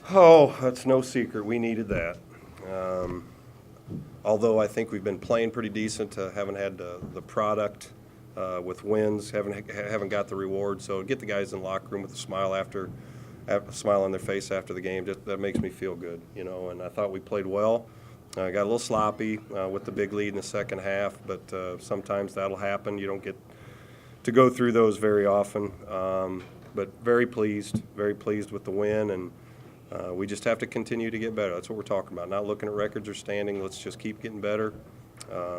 Oh, that's no secret. We needed that. Um, Although I think we've been playing pretty decent, haven't had the product with wins, haven't got the reward. So get the guys in the locker room with a smile on their face after the game. That makes me feel good, you know. And I thought we played well. Got a little sloppy with the big lead in the second half, but sometimes that'll happen. You don't get to go through those very often. But very pleased with the win, and we just have to continue to get better. That's what we're talking about. Not looking at records or standing. Let's just keep getting better.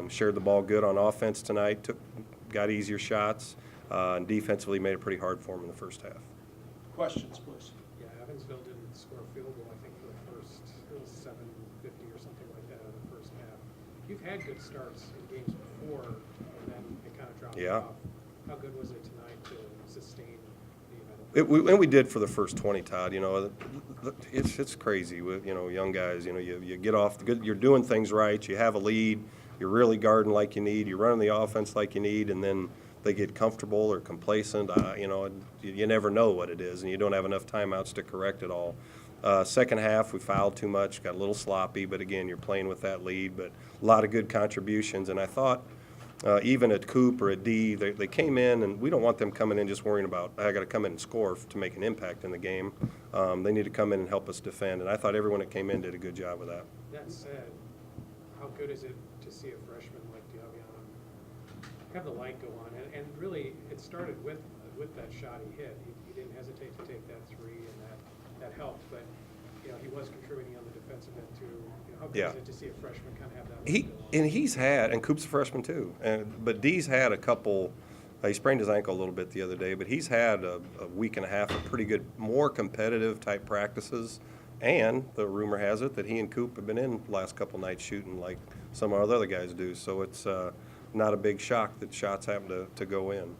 Shared the ball good on offense tonight. Got easier shots, and defensively made it pretty hard for them in the first half. Questions, please. Yeah, Evansville didn't score a field goal, I think, for the first, it was 7:50 or something like that in the first half. You've had good starts in games before, and then it kind of dropped off. How good was it tonight to sustain the event? And we did for the first 20, Todd. You know, it's crazy with, you know, young guys. You know, you get off the good. You're doing things right. You have a lead. You're really guarding like you need. You're running the offense like you need, and then they get comfortable or complacent. You know, you never know what it is, and you don't have enough timeouts to correct it all. Second half, we fouled too much, got a little sloppy, but again, you're playing with that lead. But a lot of good contributions, and I thought even at Coop or at D, they came in, and we don't want them coming in just worrying about, I got to come in and score to make an impact in the game. They need to come in and help us defend, and I thought everyone that came in did a good job with that. That said, how good is it to see a freshman like Diavion have the light go on? And really, it started with that shot he hit. He didn't hesitate to take that three, and that helped. But you know, he was contributing on the defensive end too. You know, how good is it to see a freshman kind of have that light go on? He's had, and Coop's a freshman too, but D's had a couple. He sprained his ankle a little bit the other day, but he's had a week and a half of pretty good, more competitive type practices. And the rumor has it that he and Coop have been in the last couple nights shooting like some of our other guys do. So it's not a big shock that shots happen to go in.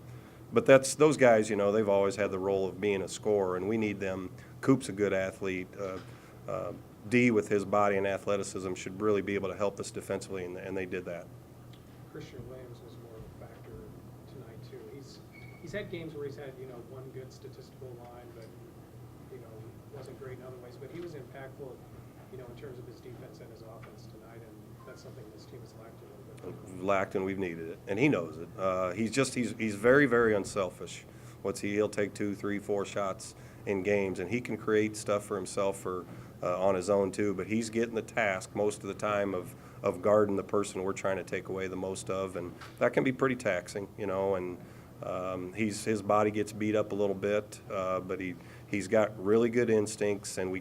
But those guys, you know, they've always had the role of being a scorer, and we need them. Coop's a good athlete. D, with his body and athleticism, should really be able to help us defensively, and they did that. Christian Williams was more of a factor tonight too. He's had games where he's had, you know, one good statistical line, but you know, wasn't great in other ways. But he was impactful, you know, in terms of his defense and his offense tonight, and that's something this team has lacked a little bit. Lacked, and we've needed it, and he knows it. He's very, very unselfish. He'll take 2, 3, 4 shots in games, and he can create stuff for himself on his own too. But he's getting the task most of the time of guarding the person we're trying to take away the most of, and that can be pretty taxing, you know. And his body gets beat up a little bit, but he's got really good instincts, and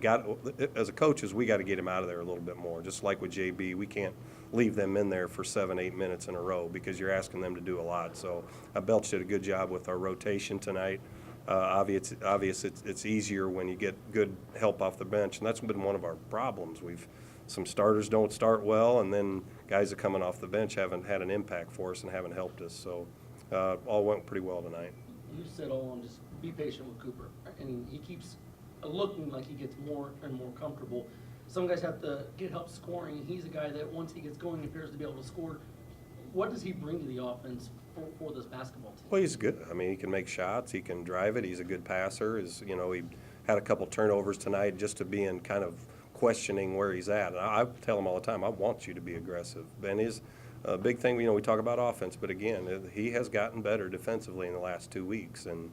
as a coaches, we got to get him out of there a little bit more. Just like with JB, we can't leave them in there for 7, 8 minutes in a row because you're asking them to do a lot. So Belch did a good job with our rotation tonight. Obvious it's easier when you get good help off the bench, and that's been one of our problems. Some starters don't start well, and then guys that coming off the bench haven't had an impact for us and haven't helped us. So all went pretty well tonight. You said all along, just be patient with Cooper. And he keeps looking like he gets more and more comfortable. Some guys have to get help scoring. He's a guy that once he gets going, he appears to be able to score. What does he bring to the offense for this basketball team? Well, he's good. I mean, he can make shots. He can drive it. He's a good passer. You know, he had a couple turnovers tonight just to be in kind of questioning where he's at. And I tell him all the time, I want you to be aggressive. And his big thing, you know, we talk about offense, but again, he has gotten better defensively in the last 2 weeks. And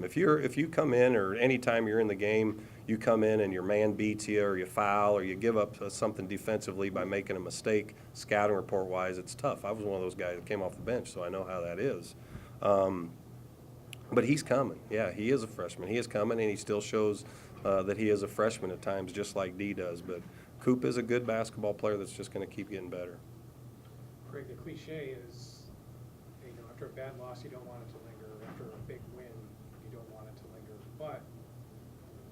if you come in, or any time you're in the game, you come in and your man beats you, or you foul, or you give up something defensively by making a mistake, scouting report wise, it's tough. I was one of those guys that came off the bench, so I know how that is. But he's coming. Yeah, he is a freshman. He is coming, and he still shows that he is a freshman at times, just like D does. But Coop is a good basketball player that's just going to keep getting better. Greg, the cliche is, you know, after a bad loss, you don't want it to linger. After a big win, you don't want it to linger. But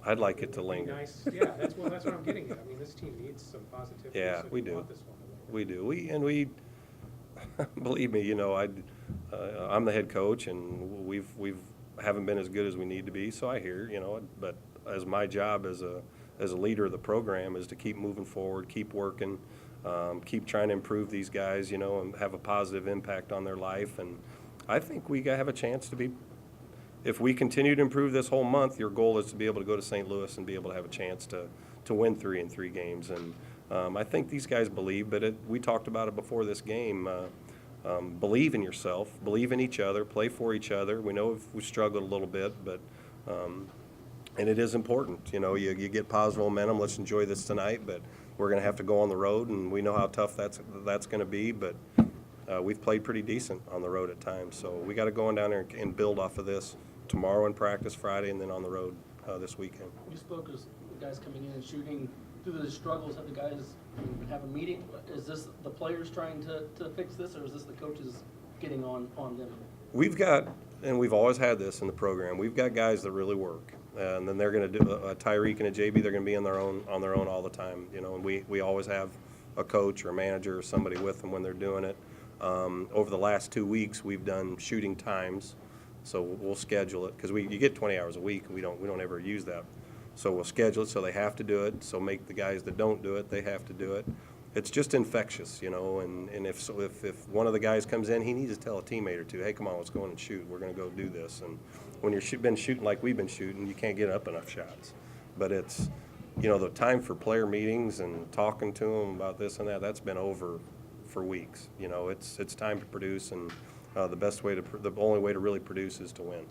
I'd like it to linger. Nice. Yeah, that's what I'm getting at. I mean, this team needs some positivity. Yeah, so we do. Want this one to linger. We do. We believe me, you know, I'm the head coach, and we've haven't been as good as we need to be. So I hear, you know, but as my job as a leader of the program is to keep moving forward, keep working, keep trying to improve these guys, you know, and have a positive impact on their life. And I think we have a chance to be if we continue to improve this whole month, your goal is to be able to go to St. Louis and be able to have a chance to win 3 in 3 games. And I think these guys believe, but we talked about it before this game. Believe in yourself, believe in each other, play for each other. We know we struggled a little bit, but and it is important. You know, you get positive momentum. Let's enjoy this tonight, but we're going to have to go on the road, and we know how tough that's going to be. But we've played pretty decent on the road at times, so we got to go on down there and build off of this tomorrow in practice, Friday, and then on the road this weekend. You spoke as the guys coming in and shooting through the struggles. Have the guys have a meeting? Is this the players trying to fix this, or is this the coaches getting on them? We've got, and we've always had this in the program, we've got guys that really work. And then they're going to do a Tyreek and a JB. They're going to be on their own all the time, you know. And we always have a coach or a manager or somebody with them when they're doing it. Over the last 2 weeks, we've done shooting times, so we'll schedule it because you get 20 hours a week. And we don't ever use that, so we'll schedule it so they have to do it. So make the guys that don't do it, they have to do it. It's just infectious, you know. And if one of the guys comes in, he needs to tell a teammate or two, hey, come on, let's go in and shoot. We're going to go do this. And when you've been shooting like we've been shooting, you can't get up enough shots. But it's, you know, the time for player meetings and talking to them about this and that's been over for weeks. You know, it's time to produce, and the only way to really produce is to win.